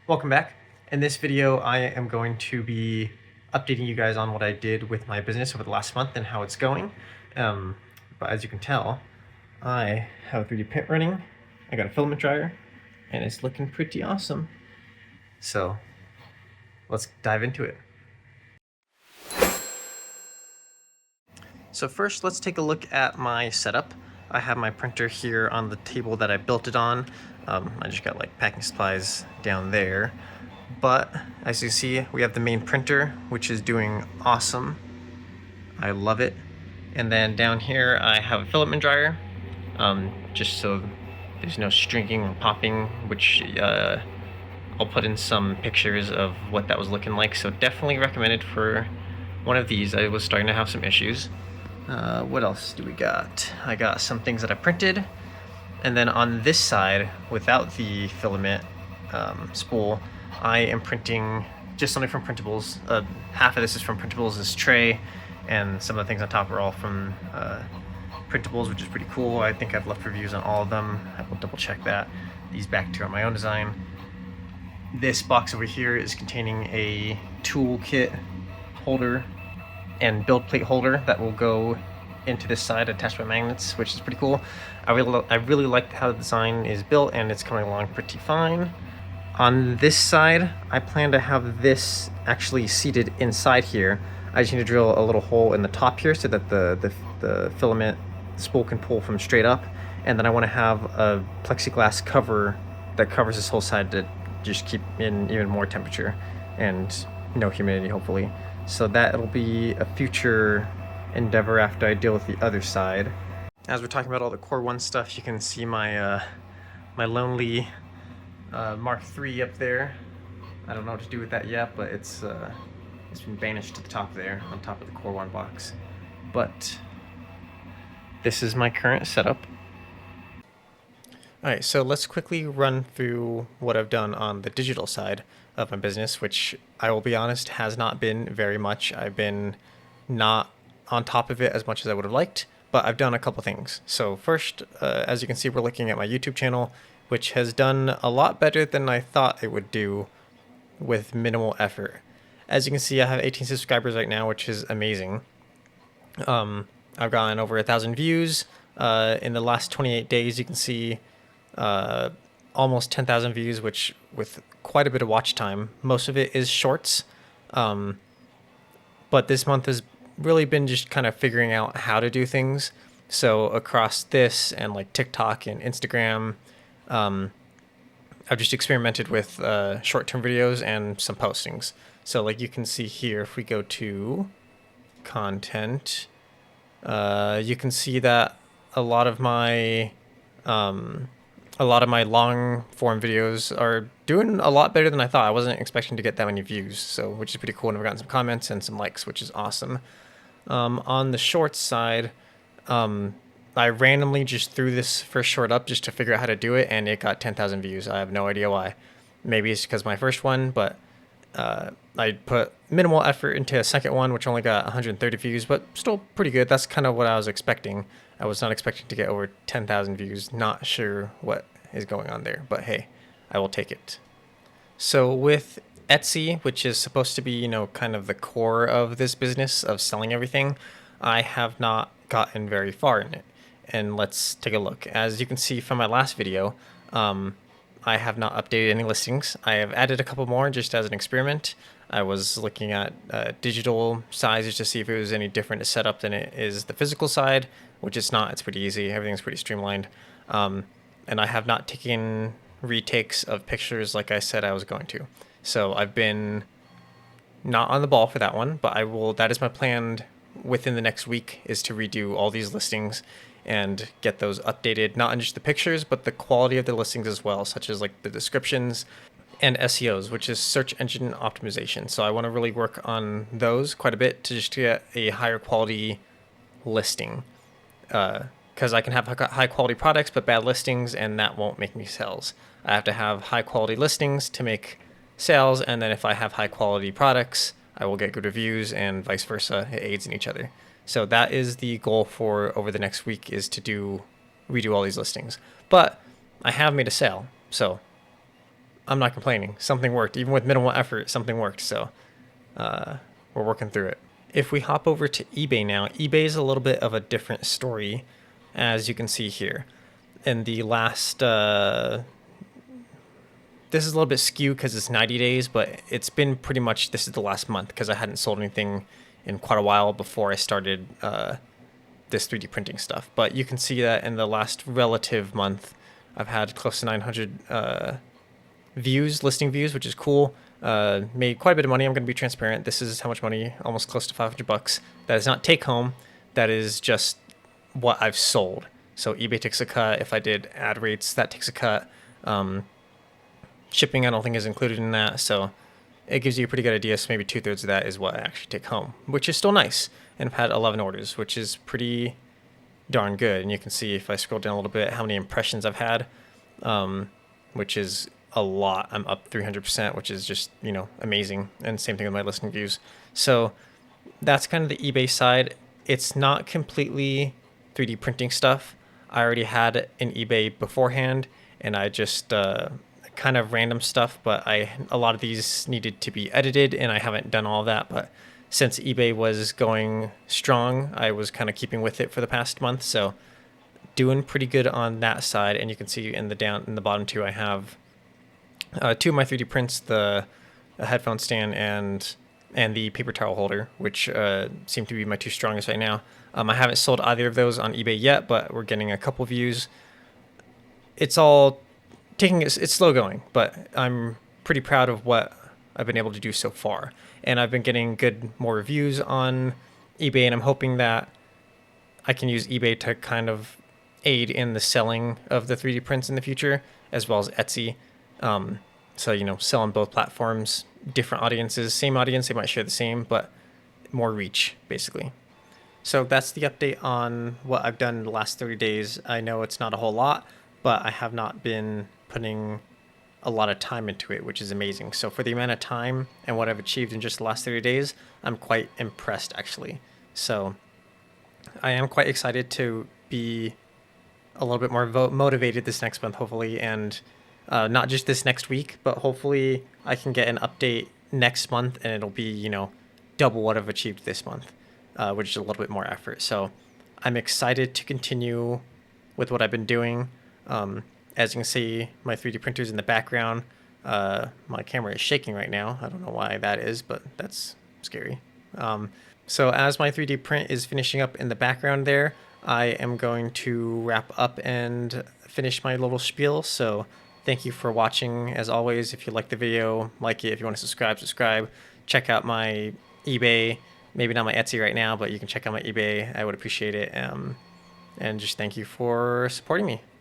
Welcome back. In this video, I am going to be updating you guys on what I did with my business over the last month and how it's going. But as you can tell, I have a 3D print running, I got a filament dryer, and it's looking pretty awesome. So let's dive into it. So first, let's take a look at my setup. I have my printer here on the table that I built it on. I just got like packing supplies down there. But as you see, we have the main printer, which is doing awesome. I love it. And then down here, I have a filament dryer, just so there's no strinking or popping, which I'll put in some pictures of what that was looking like. So definitely recommended for one of these. I was starting to have some issues. What else do we got? I got some things that I printed. And then on this side, without the filament spool, I am printing just something from Printables. Half of this is from Printables, this tray, and some of the things on top are all from Printables, which is pretty cool. I think I've left reviews on all of them. I will double check that. These back two are my own design. This box over here is containing a toolkit holder and build plate holder that will go into this side attached by magnets, which is pretty cool. I really like how the design is built, and it's coming along pretty fine. On this side, I plan to have this actually seated inside here. I just need to drill a little hole in the top here so that the filament spool can pull from straight up, and then I want to have a plexiglass cover that covers this whole side to just keep in even more temperature and no humidity, hopefully. So that'll be a future endeavor after I deal with the other side. As we're talking about all the Core 1 stuff, you can see my my lonely Mark III up there. I don't know what to do with that yet, but it's been banished to the top there, on top of the Core 1 box. But this is my current setup. Alright, so let's quickly run through what I've done on the digital side of my business, which I will be honest has not been very much. I've been not on top of it as much as I would have liked, but I've done a couple things. So first, as you can see, we're looking at my YouTube channel, which has done a lot better than I thought it would do with minimal effort. As you can see, I have 18 subscribers right now, which is amazing. I've gotten over 1,000 views. In the last 28 days, you can see almost 10,000 views, which with quite a bit of watch time. Most of it is shorts. But this month has really been just kind of figuring out how to do things. So across this and like TikTok and Instagram, I've just experimented with short-term videos and some postings. So like you can see here, if we go to content, you can see that a lot of my long form videos are doing a lot better than I thought. I wasn't expecting to get that many views, so which is pretty cool. And I've gotten some comments and some likes, which is awesome. On the shorts side, I randomly just threw this first short up just to figure out how to do it, and it got 10,000 views. I have no idea why. Maybe it's because my first one, but I put minimal effort into a second one, which only got 130 views, but still pretty good. That's kind of what I was expecting. I was not expecting to get over 10,000 views. Not sure what is going on there, but hey, I will take it. So with Etsy, which is supposed to be, you know, kind of the core of this business of selling everything, I have not gotten very far in it. And let's take a look. As you can see from my last video, I have not updated any listings. I have added a couple more just as an experiment. I was looking at digital sizes to see if it was any different to set up than it is the physical side, which it's not. It's pretty easy. Everything's pretty streamlined. And I have not taken retakes of pictures like I said I was going to. So I've been not on the ball for that one, but I will. That is my plan within the next week, is to redo all these listings and get those updated, not in just the pictures, but the quality of the listings as well, such as like the descriptions and SEOs, which is search engine optimization. So I want to really work on those quite a bit to just get a higher quality listing. Because I can have high quality products, but bad listings, and that won't make me sales. I have to have high quality listings to make sales, and then if I have high quality products, I will get good reviews, and vice versa. It aids in each other. So that is the goal for over the next week, is to redo all these listings. But I have made a sale, so I'm not complaining. Something worked. Even with minimal effort, something worked. So we're working through it. If we hop over to eBay now, eBay is a little bit of a different story, as you can see here. In the last, this is a little bit skewed because it's 90 days, but it's been pretty much, this is the last month because I hadn't sold anything in quite a while before I started this 3D printing stuff. But you can see that in the last relative month, I've had close to 900 views, listing views, which is cool. Made quite a bit of money. I'm going to be transparent. This is how much money, almost close to $500. That is not take home. That is just what I've sold. So eBay takes a cut. If I did ad rates, that takes a cut. Shipping, I don't think is included in that. So it gives you a pretty good idea. So maybe 2/3 of that is what I actually take home, which is still nice. And I've had 11 orders, which is pretty darn good. And you can see if I scroll down a little bit how many impressions I've had, which is a lot. I'm up 300%, which is just, amazing. And same thing with my listing views. So that's kind of the eBay side. It's not completely 3D printing stuff. I already had an eBay beforehand, and I just kind of random stuff, but a lot of these needed to be edited, and I haven't done all that. But since eBay was going strong, I was kind of keeping with it for the past month. So doing pretty good on that side. And you can see in the bottom two, I have two of my 3D prints, the headphone stand and the paper towel holder, which seem to be my two strongest right now. I haven't sold either of those on eBay yet, but we're getting a couple views. It's all it's slow going, but I'm pretty proud of what I've been able to do so far. And I've been getting more reviews on eBay, and I'm hoping that I can use eBay to kind of aid in the selling of the 3D prints in the future, as well as Etsy. So, sell on both platforms, different audiences, same audience, they might share the same, but more reach, basically. So that's the update on what I've done in the last 30 days. I know it's not a whole lot, but I have not been putting a lot of time into it, which is amazing. So for the amount of time and what I've achieved in just the last 30 days, I'm quite impressed, actually. So I am quite excited to be a little bit more motivated this next month, hopefully, and not just this next week, but hopefully I can get an update next month and it'll be, double what I've achieved this month, which is a little bit more effort. So I'm excited to continue with what I've been doing. As you can see, my 3D printer's in the background. My camera is shaking right now. I don't know why that is, but that's scary. So as my 3D print is finishing up in the background there, I am going to wrap up and finish my little spiel. So thank you for watching. As always, if you like the video, like it. If you want to subscribe. Check out my eBay. Maybe not my Etsy right now, but you can check out my eBay. I would appreciate it. And just thank you for supporting me.